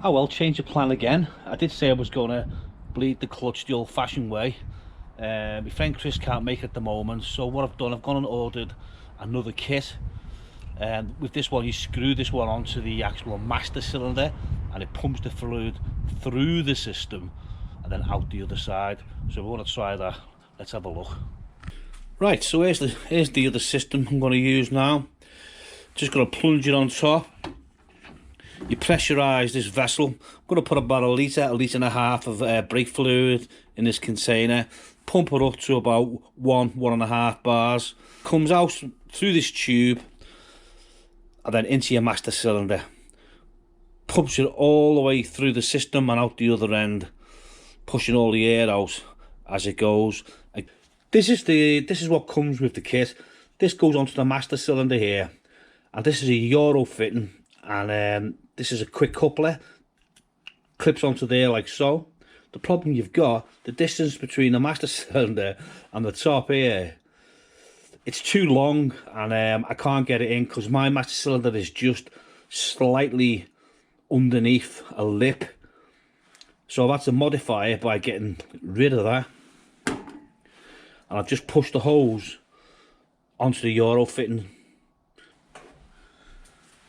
Oh well, change the plan again. I did say I was going to bleed the clutch the old-fashioned way. My friend Chris can't make it at the moment, so what I've done, I've gone and ordered another kit. And with this one, you screw this one onto the actual master cylinder, and it pumps the fluid through the system and then out the other side. So we want to try that. Let's have a look. Right, so here's the other system I'm going to use now. Just going to plunge it on top. You pressurise this vessel. I'm going to put about a litre and a half of brake fluid in this container. Pump it up to about 1.5 bars. Comes out through this tube and then into your master cylinder. Pumps it all the way through the system and out the other end, pushing all the air out as it goes. This is what comes with the kit. This goes onto the master cylinder here, and this is a Euro fitting, and this is a quick coupler, clips onto there like so. The problem you've got, the distance between the master cylinder and the top here, it's too long, and I can't get it in because my master cylinder is just slightly underneath a lip. So I've had to modify it by getting rid of that. And I've just pushed the hose onto the Euro fitting.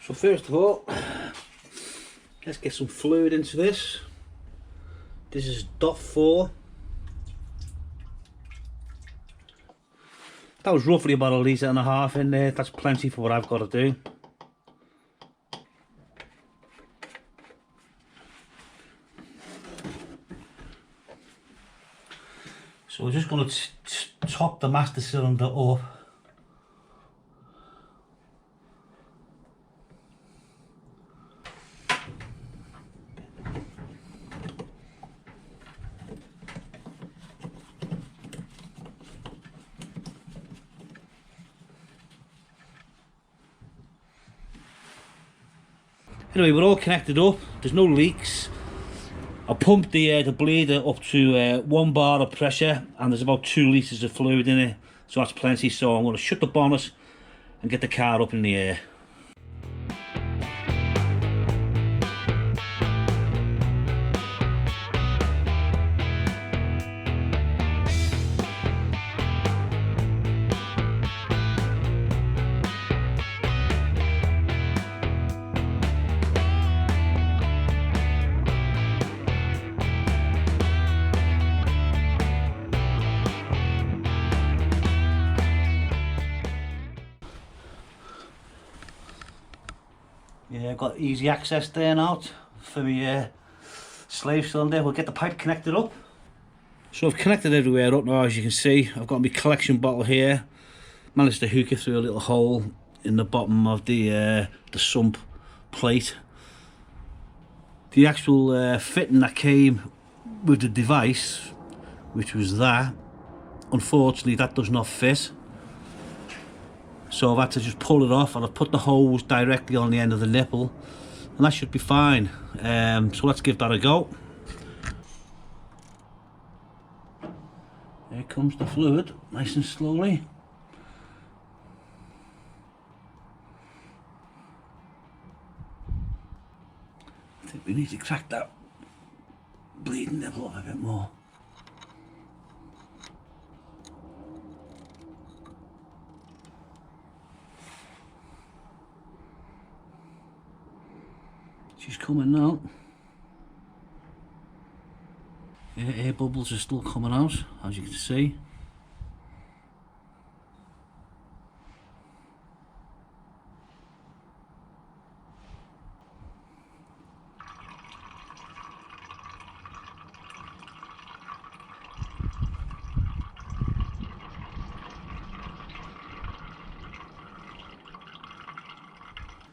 So first of all, let's get some fluid into this. This is .4. That was roughly about a litre and a half in there. That's plenty for what I've got to do. So we're just going to top the master cylinder up. Anyway, we're all connected up. There's no leaks. I pumped the bleeder up to 1 bar of pressure, and there's about 2 litres of fluid in it, so that's plenty. So I'm going to shut the bonnet and get the car up in the air. Yeah, I've got easy access there now for my slave cylinder. We'll get the pipe connected up. So I've connected everywhere up now, as you can see. I've got my collection bottle here. Managed to hook it through a little hole in the bottom of the sump plate. The actual fitting that came with the device, which was that, unfortunately that does not fit. So I've had to just pull it off, and I've put the hose directly on the end of the nipple, and that should be fine. So let's give that a go. Here comes the fluid, nice and slowly. I think we need to crack that bleeding nipple up a bit more. She's coming now. Yeah, air bubbles are still coming out, as you can see.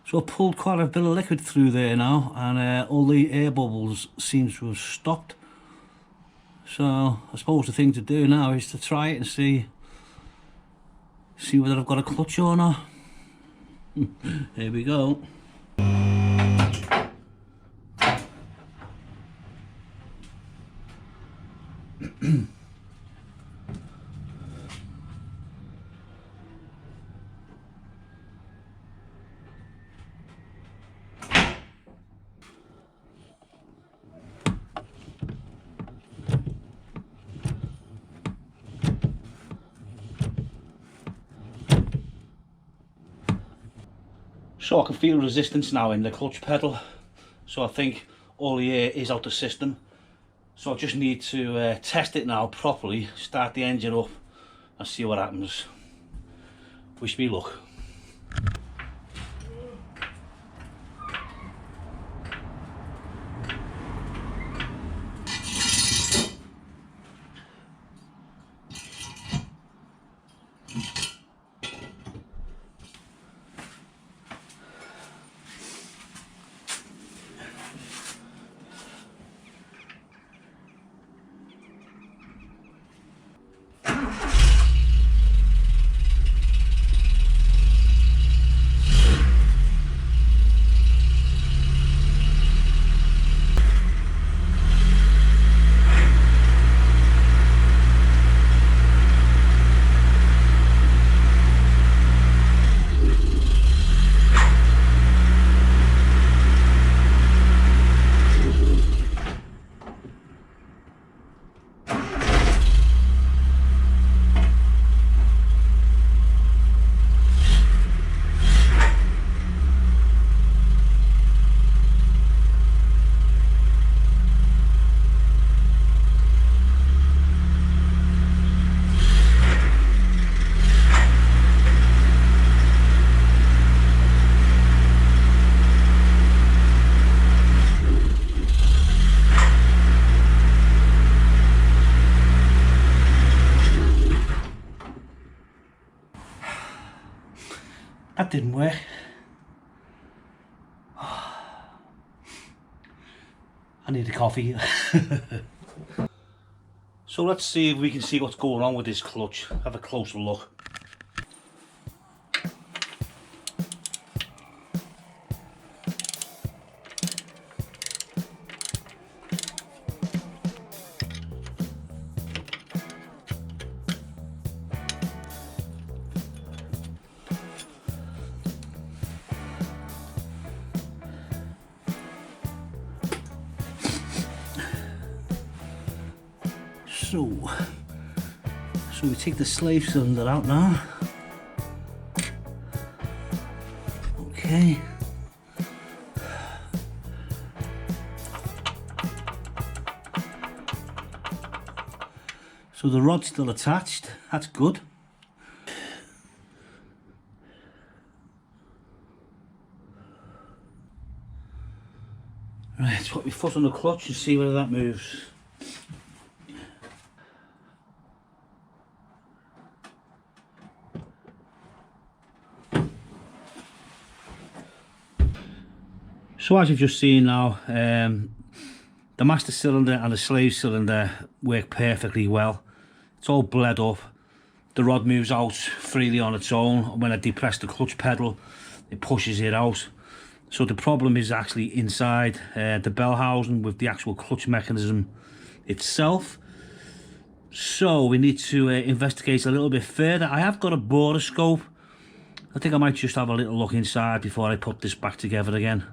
So I pulled quite a bit of liquid through there now, and all the air bubbles seem to have stopped. So I suppose the thing to do now is to try it and see whether I've got a clutch or not. Here we go. So I can feel resistance now in the clutch pedal, so I think all the air is out the system. So I just need to test it now properly, start the engine up and see what happens. Wish me luck. That didn't work. I need a coffee. So let's see if we can see what's going on with this clutch. Have a closer look. So we take the slave cylinder out now. Okay. So the rod's still attached, that's good. Right, let's put my foot on the clutch and see whether that moves. So as you've just seen now, the master cylinder and the slave cylinder work perfectly well. It's all bled up. The rod moves out freely on its own. When I depress the clutch pedal, it pushes it out. So the problem is actually inside the bell housing with the actual clutch mechanism itself. So we need to investigate a little bit further. I have got a borescope. I think I might just have a little look inside before I put this back together again.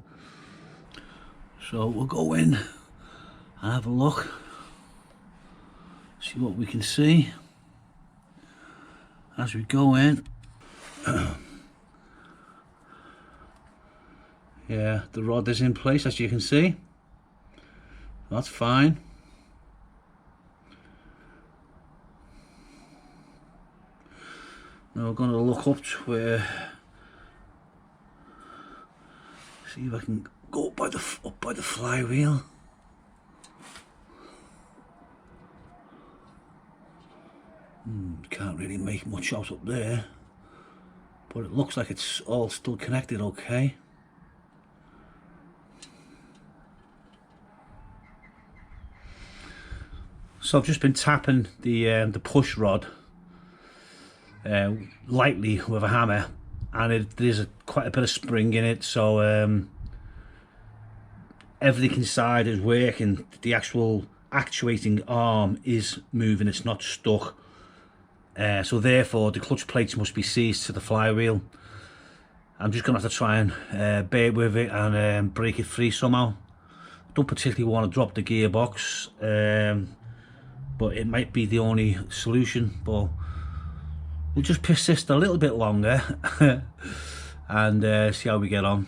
So we'll go in and have a look, see what we can see as we go in. Yeah, the rod is in place, as you can see. That's fine. Now we're going to look up to where, see if I can go up by the flywheel. Can't really make much out up there, but it looks like it's all still connected okay. So I've just been tapping the push rod lightly with a hammer, and there's quite a bit of spring in it, so everything inside is working. The actual actuating arm is moving, it's not stuck. So therefore the clutch plates must be seized to the flywheel. I'm just going to have to try and bear with it and break it free somehow. I don't particularly want to drop the gearbox, but it might be the only solution. But we'll just persist a little bit longer and see how we get on.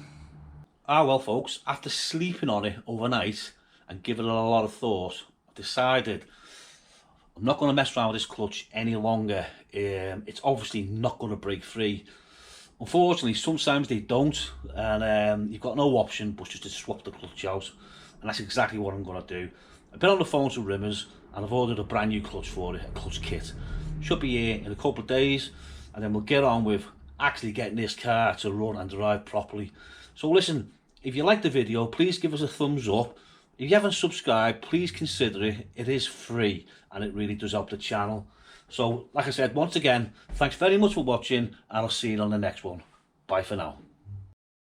Ah well folks, after sleeping on it overnight and giving it a lot of thought, I've decided I'm not going to mess around with this clutch any longer. It's obviously not going to break free. Unfortunately, sometimes they don't, and you've got no option but just to swap the clutch out, and that's exactly what I'm going to do. I've been on the phone to Rimmers and I've ordered a brand new clutch for it, a clutch kit. Should be here in a couple of days, and then we'll get on with actually getting this car to run and drive properly. So listen, if you like the video, please give us a thumbs up. If you haven't subscribed, please consider it. It is free and it really does help the channel. So like I said, once again, thanks very much for watching, and I'll see you on the next one. Bye for now.